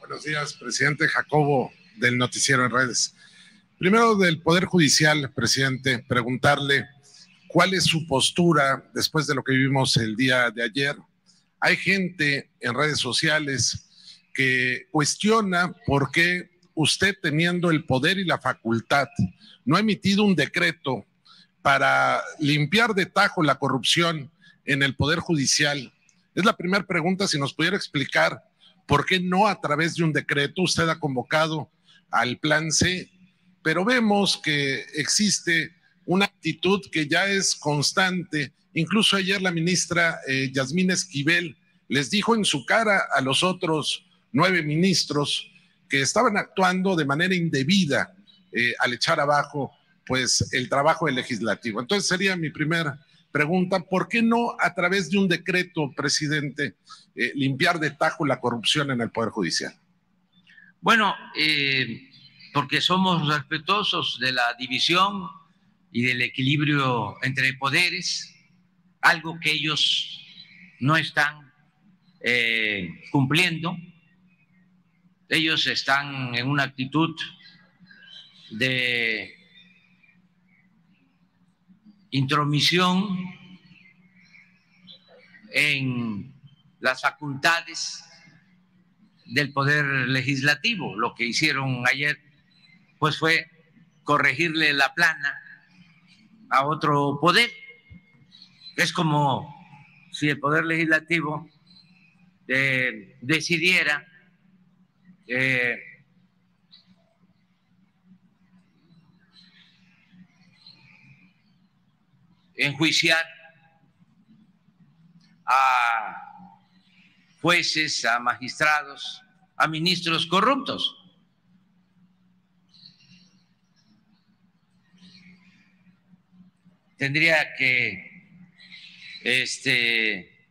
Buenos días, presidente Jacobo del Noticiero en Redes. Primero, del Poder Judicial, presidente, preguntarle cuál es su postura después de lo que vivimos el día de ayer. Hay gente en redes sociales que cuestiona por qué usted, teniendo el poder y la facultad, no ha emitido un decreto para limpiar de tajo la corrupción en el Poder Judicial. Es la primera pregunta, si nos pudiera explicar por qué no a través de un decreto. Usted ha convocado al Plan C, pero vemos que existe una actitud que ya es constante. Incluso ayer la ministra Yasmín Esquivel les dijo en su cara a los otros 9 ministros que estaban actuando de manera indebida al echar abajo pues el trabajo del legislativo. Entonces sería mi primera pregunta: ¿por qué no a través de un decreto, presidente, limpiar de tajo la corrupción en el Poder Judicial? Bueno, porque somos respetuosos de la división y del equilibrio entre poderes, algo que ellos no están cumpliendo. Ellos están en una actitud de intromisión en las facultades del Poder Legislativo. Lo que hicieron ayer pues fue corregirle la plana a otro poder. Es como si el Poder Legislativo decidiera enjuiciar a jueces, a magistrados, a ministros corruptos. Tendría que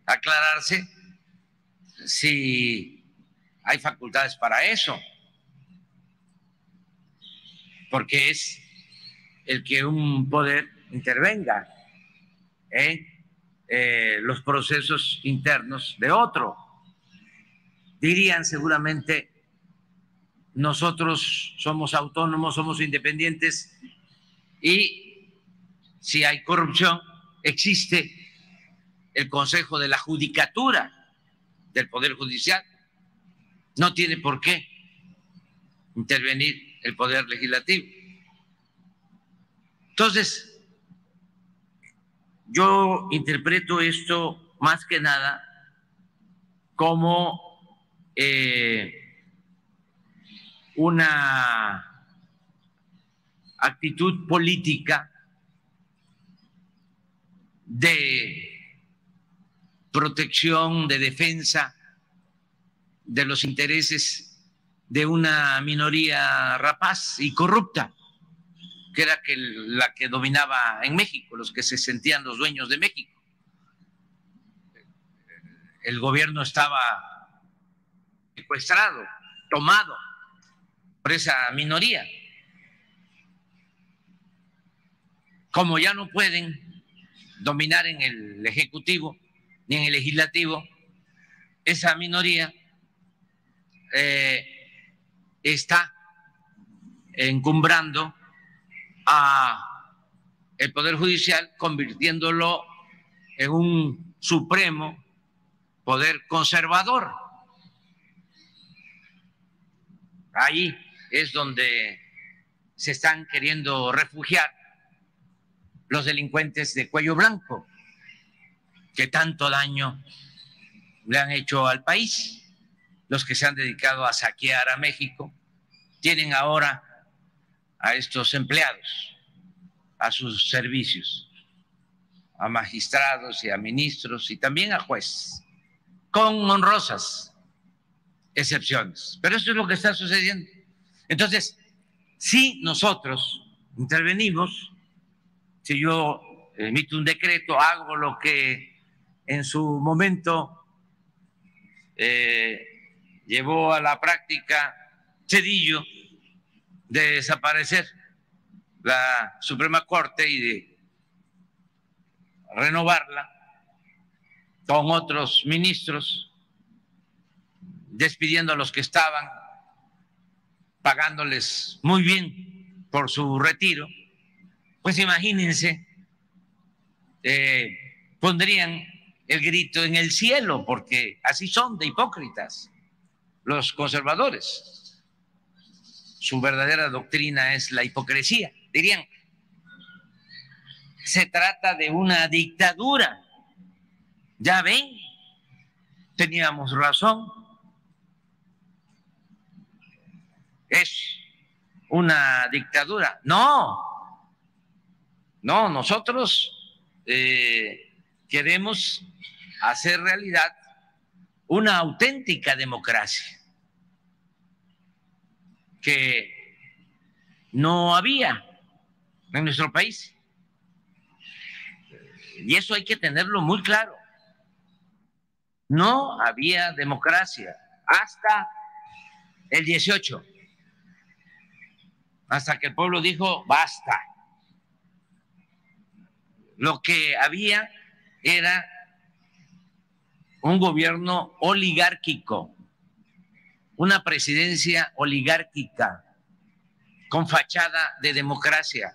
aclararse si hay facultades para eso, porque es el que un poder intervenga en los procesos internos de otro. Dirían seguramente: nosotros somos autónomos, somos independientes, y si hay corrupción existe el Consejo de la Judicatura del Poder Judicial. No tiene por qué intervenir el Poder Legislativo. Entonces, yo interpreto esto más que nada como una actitud política de protección, de defensa de los intereses de una minoría rapaz y corrupta, que era la que dominaba en México, los que se sentían los dueños de México. El gobierno estaba secuestrado, tomado por esa minoría. Como ya no pueden dominar en el Ejecutivo ni en el Legislativo, esa minoría está encumbrando a el Poder Judicial, convirtiéndolo en un supremo poder conservador. Ahí es donde se están queriendo refugiar los delincuentes de cuello blanco que tanto daño le han hecho al país. Los que se han dedicado a saquear a México tienen ahora a estos empleados a sus servicios, a magistrados y a ministros y también a jueces, con honrosas excepciones. Pero esto es lo que está sucediendo. Entonces, si nosotros intervenimos, si yo emito un decreto, hago lo que en su momento llevó a la práctica Zedillo, de desaparecer la Suprema Corte y de renovarla con otros ministros, despidiendo a los que estaban pagándoles muy bien por su retiro, pues imagínense, pondrían el grito en el cielo, porque así son de hipócritas los conservadores. Su verdadera doctrina es la hipocresía. Dirían, se trata de una dictadura. Ya ven, teníamos razón. Es una dictadura. No, nosotros queremos hacer realidad una auténtica democracia que no había en nuestro país. Y eso hay que tenerlo muy claro. No había democracia hasta el 18, hasta que el pueblo dijo basta. Lo que había era un gobierno oligárquico, una presidencia oligárquica con fachada de democracia.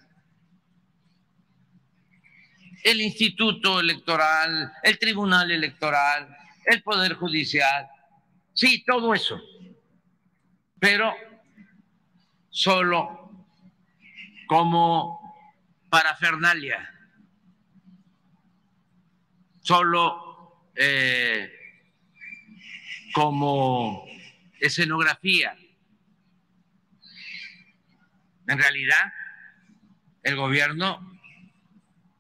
El Instituto Electoral, el Tribunal Electoral, el Poder Judicial, sí, todo eso, pero solo como parafernalia, solo como escenografía. En realidad, el gobierno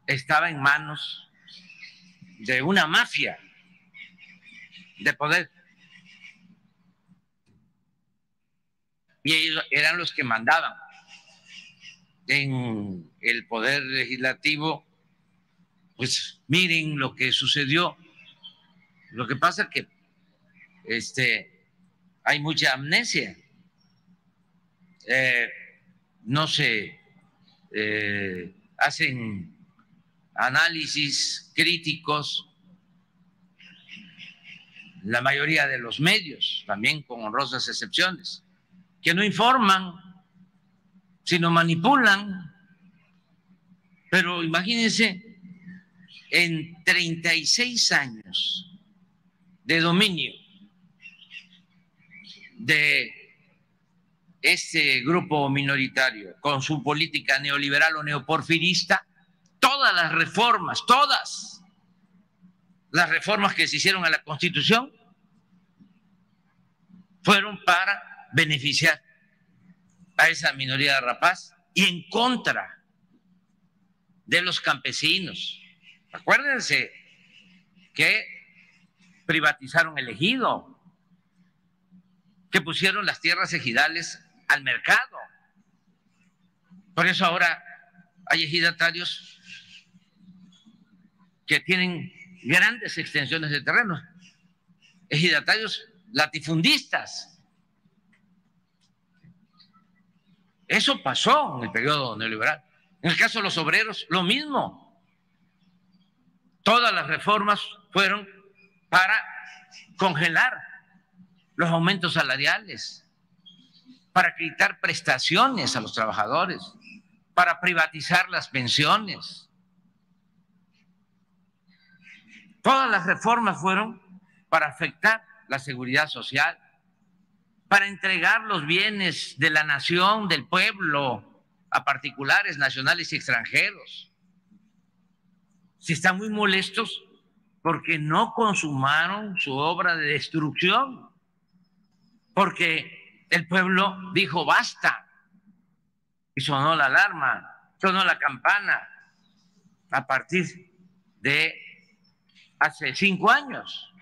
estaba en manos de una mafia de poder. Y ellos eran los que mandaban en el poder legislativo. Pues miren lo que sucedió. Lo que pasa es que hay mucha amnesia. No se hacen análisis críticos. La mayoría de los medios, también con honrosas excepciones, que no informan, sino manipulan. Pero imagínense, en 36 años de dominio de este grupo minoritario con su política neoliberal o neoporfirista, todas las reformas que se hicieron a la Constitución fueron para beneficiar a esa minoría rapaz y en contra de los campesinos. Acuérdense que privatizaron el ejido, que pusieron las tierras ejidales al mercado. Por eso ahora hay ejidatarios que tienen grandes extensiones de terreno, ejidatarios latifundistas. Eso pasó en el periodo neoliberal. En el caso de los obreros, lo mismo. Todas las reformas fueron para congelar los aumentos salariales, para quitar prestaciones a los trabajadores, para privatizar las pensiones. Todas las reformas fueron para afectar la seguridad social, para entregar los bienes de la nación, del pueblo, a particulares, nacionales y extranjeros. Si están muy molestos porque no consumaron su obra de destrucción, porque el pueblo dijo basta, y sonó la alarma, sonó la campana a partir de hace 5 años.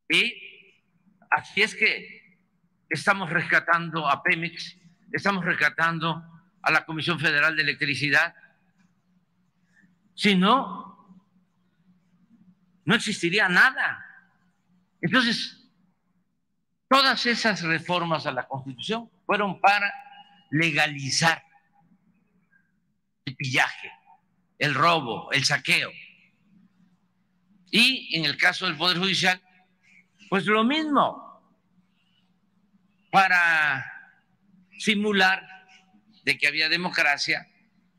Y así es que estamos rescatando a Pemex, estamos rescatando a la Comisión Federal de Electricidad. Si no, no existiría nada. Entonces, todas esas reformas a la Constitución fueron para legalizar el pillaje, el robo, el saqueo. Y en el caso del Poder Judicial, pues lo mismo. para simular de que había democracia.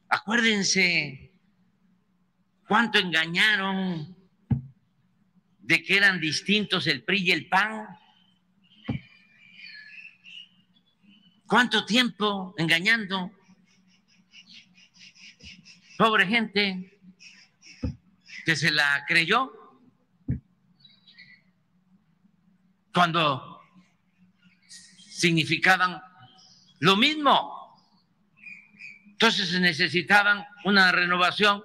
Acuérdense cuánto engañaron de que eran distintos el PRI y el PAN. ¿Cuánto tiempo engañando? Pobre gente que se la creyó cuando significaban lo mismo. Entonces se necesitaban una renovación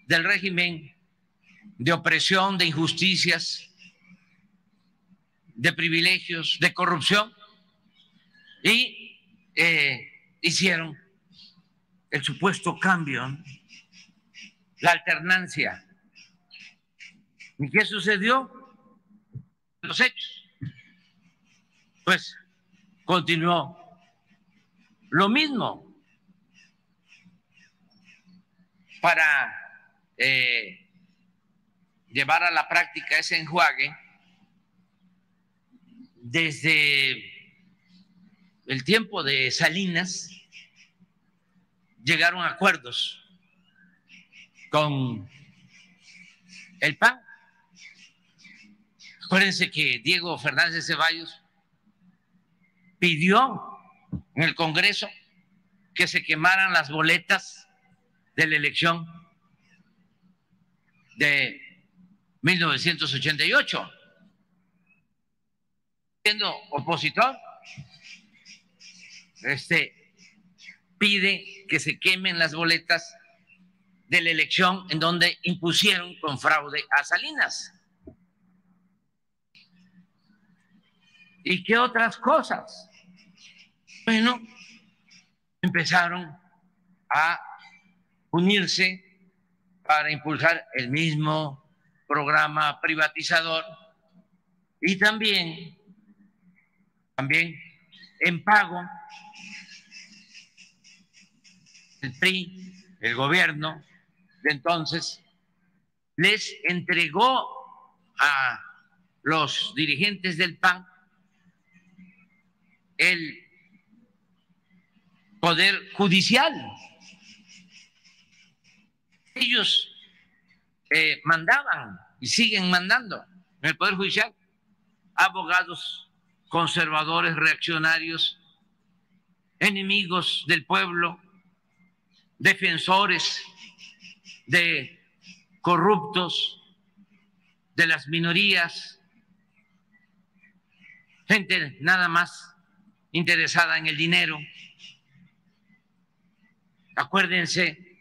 del régimen de opresión, de injusticias, de privilegios, de corrupción, y hicieron el supuesto cambio, ¿no? La alternancia. ¿Y qué sucedió? Los hechos. Pues continuó lo mismo. Para llevar a la práctica ese enjuague, desde el tiempo de Salinas llegaron a acuerdos con el PAN. Acuérdense que Diego Fernández de Ceballos pidió en el Congreso que se quemaran las boletas de la elección de 1988. Siendo opositor, pide que se quemen las boletas de la elección en donde impusieron con fraude a Salinas. ¿Y qué otras cosas? Bueno, empezaron a unirse para impulsar el mismo programa privatizador y también en pago el PRI, el gobierno de entonces, les entregó a los dirigentes del PAN el poder judicial. Ellos mandaban y siguen mandando en el poder judicial abogados conservadores, reaccionarios, enemigos del pueblo, defensores de corruptos, de las minorías, gente nada más interesada en el dinero. Acuérdense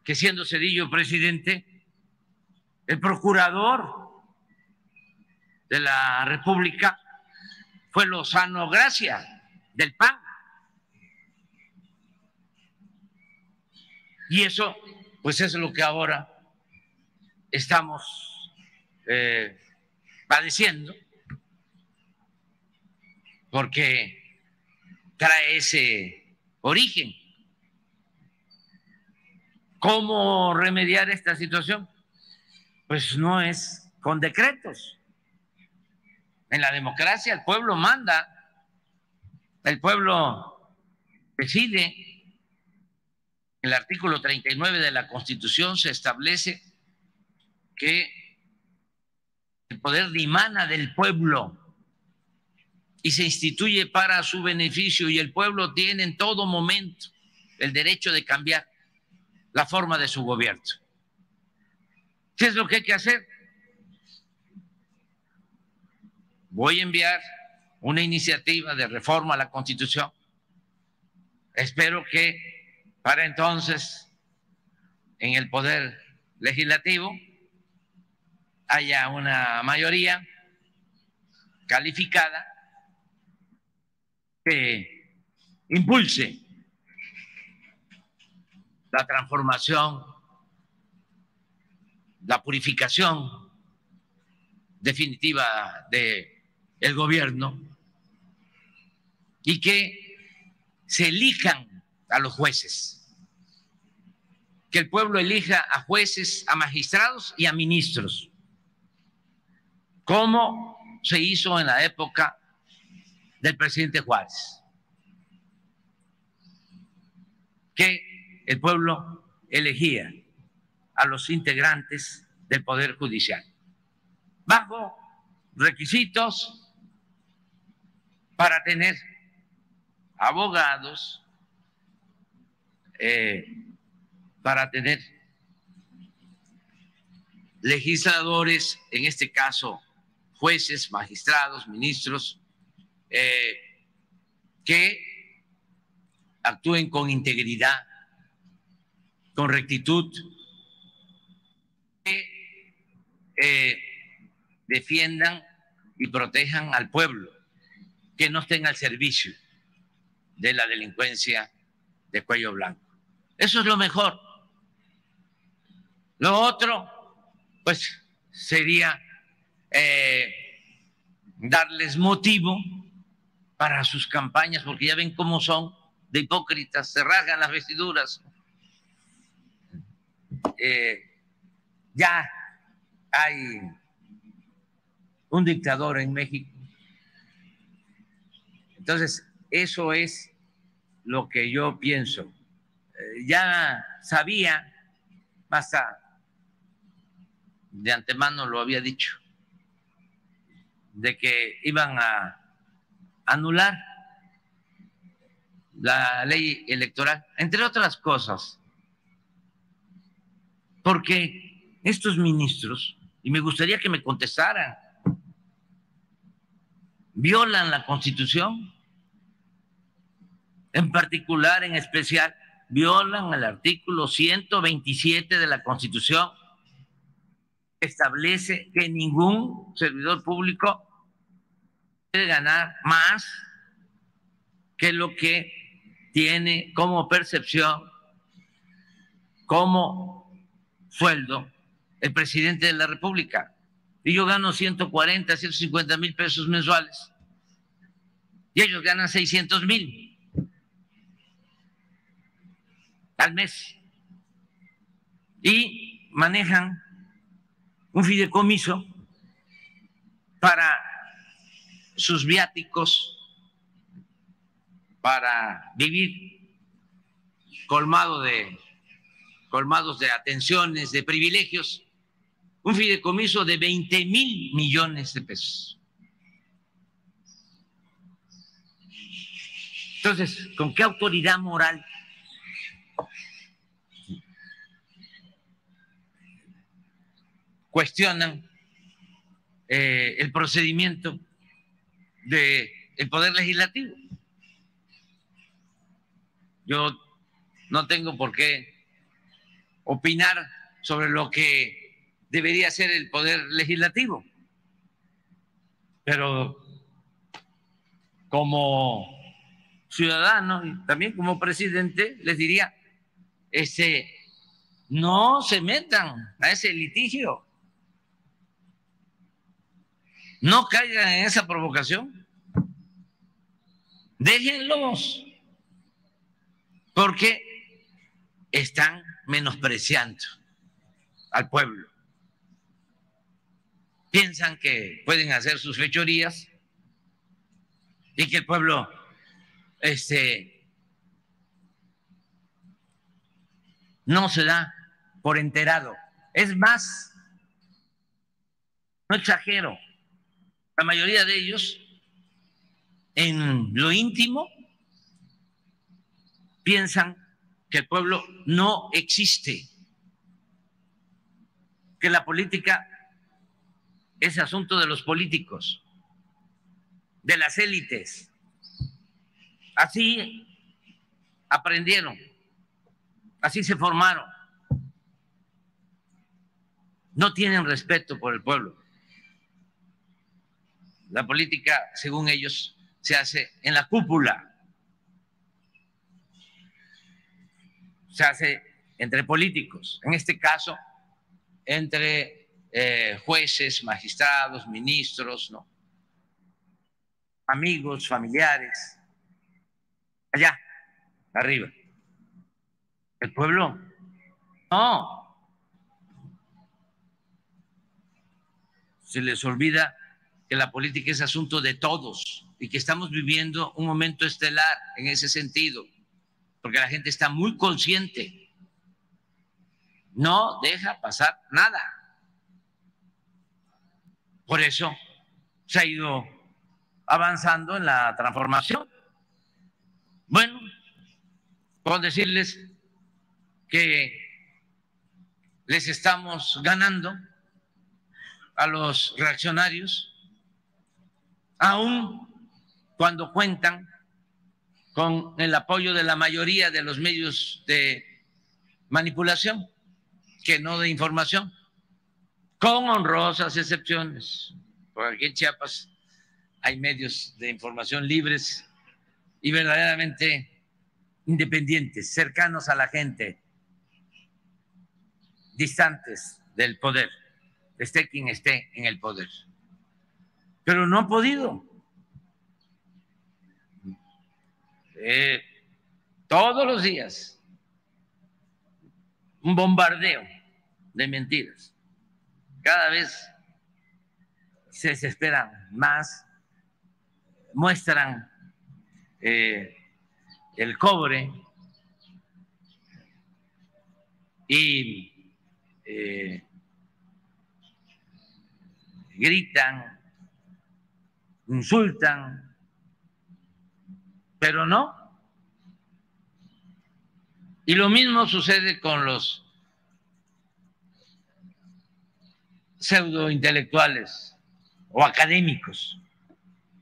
que siendo Zedillo presidente, el procurador de la República fue Lozano Gracia, del PAN. Y eso, pues es lo que ahora estamos padeciendo, porque trae ese origen. ¿Cómo remediar esta situación? Pues no es con decretos. En la democracia el pueblo manda, el pueblo decide. En el artículo 39 de la Constitución se establece que el poder dimana del pueblo y se instituye para su beneficio, y el pueblo tiene en todo momento el derecho de cambiar la forma de su gobierno. ¿Qué es lo que hay que hacer? Voy a enviar una iniciativa de reforma a la Constitución. Espero que para entonces en el Poder Legislativo haya una mayoría calificada que impulse la transformación, la purificación definitiva del gobierno, y que se elijan a los jueces, que el pueblo elija a jueces, a magistrados y a ministros, como se hizo en la época del presidente Juárez, que el pueblo elegía a los integrantes del Poder Judicial, bajo requisitos para tener abogados, para tener legisladores, en este caso jueces, magistrados, ministros, que actúen con integridad, con rectitud, que defiendan y protejan al pueblo, que no estén al servicio de la delincuencia de cuello blanco. Eso es lo mejor. Lo otro, pues, sería darles motivo para sus campañas, porque ya ven cómo son de hipócritas, se rasgan las vestiduras. Ya hay un dictador en México. Entonces, eso es lo que yo pienso. Ya sabía, hasta de antemano lo había dicho, de que iban a anular la ley electoral, entre otras cosas, porque estos ministros, y me gustaría que me contestaran, violan la Constitución, en particular, en especial, violan el artículo 127 de la Constitución, que establece que ningún servidor público puede ganar más que lo que tiene como percepción, como sueldo, el presidente de la República. Y yo gano 140, 150 mil pesos mensuales. Y ellos ganan 600,000 al mes. Y manejan un fideicomiso para sus viáticos, para vivir colmados de atenciones, de privilegios, un fideicomiso de 20,000 millones de pesos. Entonces, ¿con qué autoridad moral cuestionan el procedimiento del Poder Legislativo? Yo no tengo por qué opinar sobre lo que debería ser el Poder Legislativo, pero como ciudadano y también como presidente les diría, no se metan a ese litigio, no caigan en esa provocación, déjenlos, porque están menospreciando al pueblo. Piensan que pueden hacer sus fechorías y que el pueblo no se da por enterado. Es más, no exagero, la mayoría de ellos en lo íntimo piensan que el pueblo no existe, que la política es asunto de los políticos, de las élites. Así aprendieron, así se formaron. No tienen respeto por el pueblo. La política, según ellos, se hace en la cúpula. Se hace entre políticos, en este caso, entre jueces, magistrados, ministros, ¿no? Amigos, familiares, allá, arriba. El pueblo, no. Se les olvida que la política es asunto de todos y que estamos viviendo un momento estelar en ese sentido, porque la gente está muy consciente, no deja pasar nada. Por eso se ha ido avanzando en la transformación. Bueno, puedo decirles que les estamos ganando a los reaccionarios, aun cuando cuentan con el apoyo de la mayoría de los medios de manipulación, que no de información, con honrosas excepciones. Porque aquí en Chiapas hay medios de información libres y verdaderamente independientes, cercanos a la gente, distantes del poder, esté quien esté en el poder. Pero no ha podido. Todos los días un bombardeo de mentiras. Cada vez se desesperan más, muestran el cobre y gritan, insultan, pero no. Y lo mismo sucede con los pseudointelectuales o académicos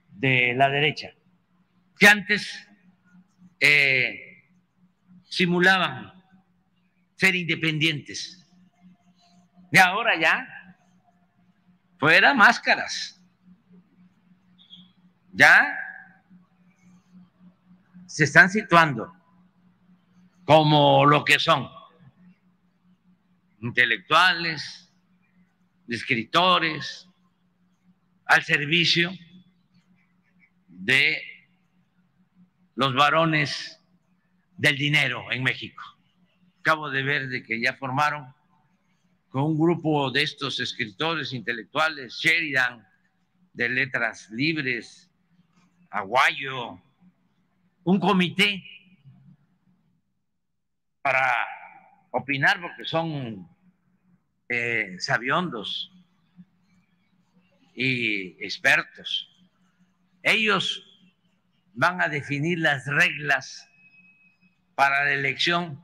de la derecha, que antes simulaban ser independientes. Y ahora ya, fuera máscaras, ya se están situando como lo que son, intelectuales, escritores, al servicio de los varones del dinero en México. Acabo de ver de que ya formaron con un grupo de estos escritores intelectuales, Sheridan, de Letras Libres, Aguayo, un comité para opinar, porque son sabiondos y expertos. Ellos van a definir las reglas para la elección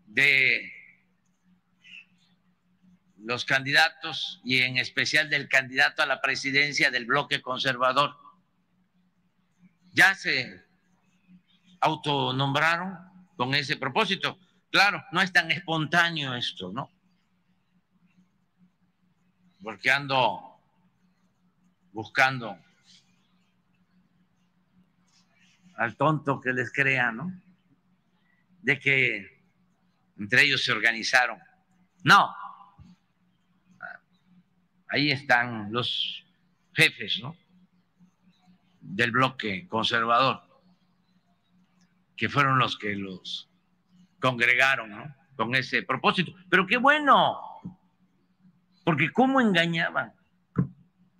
de los candidatos y en especial del candidato a la presidencia del bloque conservador. Ya se autonombraron con ese propósito. Claro, no es tan espontáneo esto, ¿no? Porque ando buscando al tonto que les crea, ¿no? De que entre ellos se organizaron. No. Ahí están los jefes, ¿no?, del bloque conservador, que fueron los que los congregaron, ¿no?, con ese propósito. Pero qué bueno, porque cómo engañaban.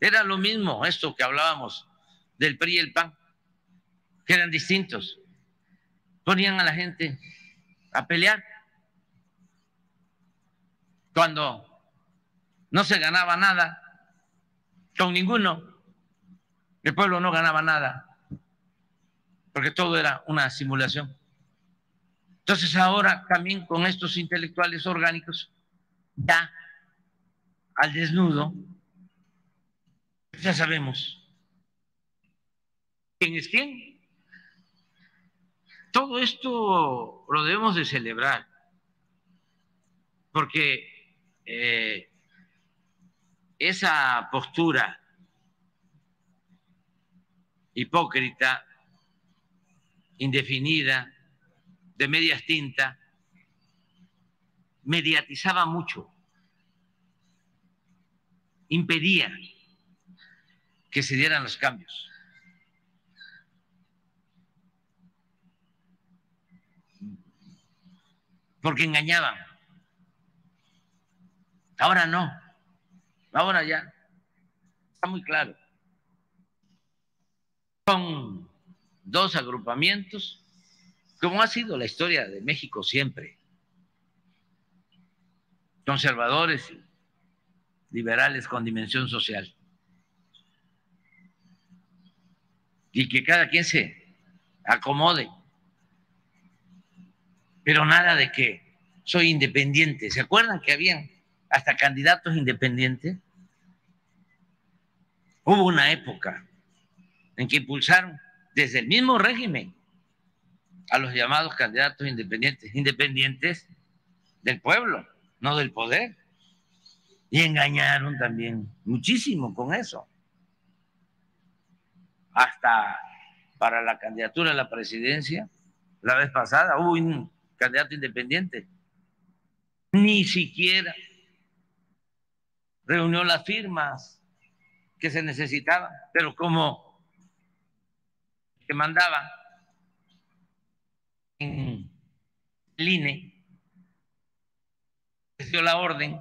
Era lo mismo esto que hablábamos del PRI y el PAN, que eran distintos. Ponían a la gente a pelear cuando no se ganaba nada con ninguno. El pueblo no ganaba nada porque todo era una simulación. Entonces ahora también con estos intelectuales orgánicos, ya al desnudo, ya sabemos quién es quién. Todo esto lo debemos de celebrar, porque esa postura hipócrita, indefinida, de medias tintas, mediatizaba mucho, impedía que se dieran los cambios. Porque engañaban. Ahora no. Ahora ya está muy claro. Son dos agrupamientos, como ha sido la historia de México siempre, conservadores y liberales con dimensión social, y que cada quien se acomode, pero nada de que soy independiente. ¿Se acuerdan que habían hasta candidatos independientes? Hubo una época en que impulsaron desde el mismo régimen a los llamados candidatos independientes, independientes del pueblo, no del poder, y engañaron también muchísimo con eso. Hasta para la candidatura a la presidencia, la vez pasada hubo un candidato independiente, ni siquiera reunió las firmas que se necesitaban, pero como que mandaba en el INE, dio la orden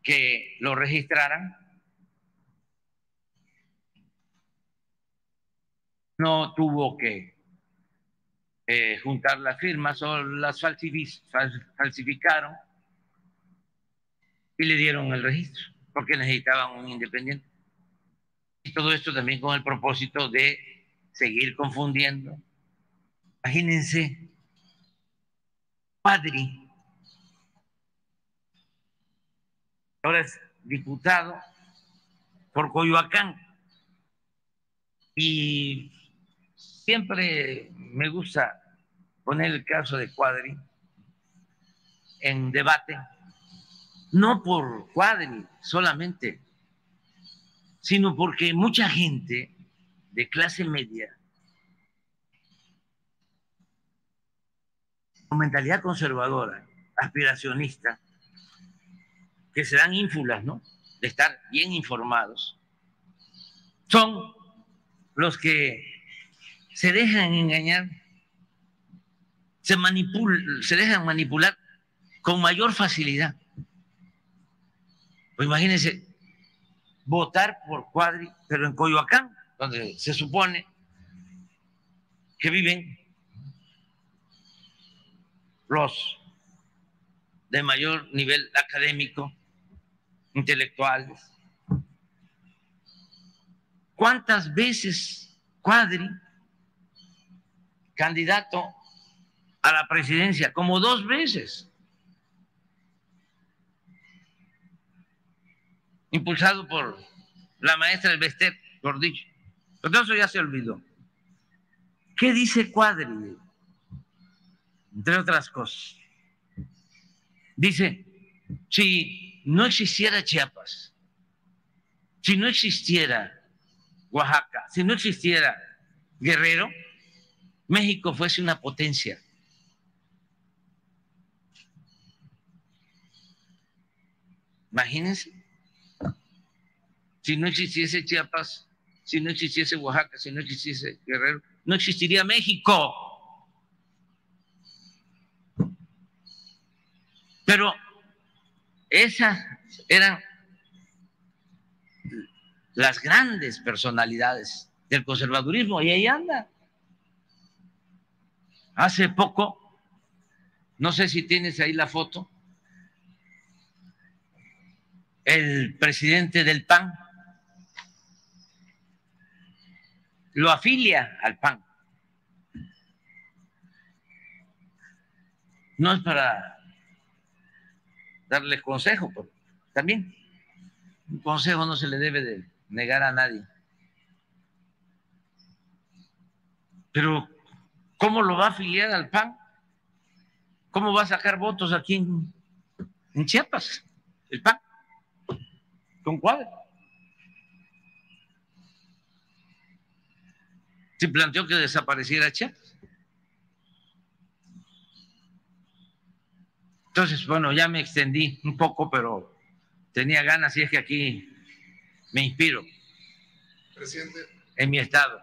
que lo registraran, no tuvo que juntar las firmas, o las falsificaron y le dieron el registro, porque necesitaban un independiente. Y todo esto también con el propósito de seguir confundiendo. Imagínense, Cuadri, ahora es diputado por Coyoacán, y siempre me gusta poner el caso de Cuadri en debate, no por Cuadri solamente, sino porque mucha gente de clase media, con mentalidad conservadora, aspiracionista, que se dan ínfulas, ¿no?, de estar bien informados, son los que se dejan engañar, se dejan manipular con mayor facilidad. Pues imagínense, votar por Cuadri, pero en Coyoacán, donde se supone que viven los de mayor nivel académico, intelectuales. ¿Cuántas veces Cuadri, candidato a la presidencia? Como 2 veces. Impulsado por la maestra Elbester, por dicho. Pero eso ya se olvidó. ¿Qué dice Cuadri? Entre otras cosas. Dice, si no existiera Chiapas, si no existiera Oaxaca, si no existiera Guerrero, México fuese una potencia. Imagínense, si no existiese Chiapas, si no existiese Oaxaca, si no existiese Guerrero, no existiría México. Pero esas eran las grandes personalidades del conservadurismo, y ahí anda. Hace poco, no sé si tienes ahí la foto, el presidente del PAN lo afilia al PAN. No es para darles consejo, pero también un consejo no se le debe de negar a nadie. Pero ¿cómo lo va a afiliar al PAN? ¿Cómo va a sacar votos aquí en Chiapas, el PAN? ¿Con Cuadri? Se planteó que desapareciera Chiapas. Entonces, bueno, ya me extendí un poco, pero tenía ganas, y es que aquí me inspiro. Presidente, en mi estado.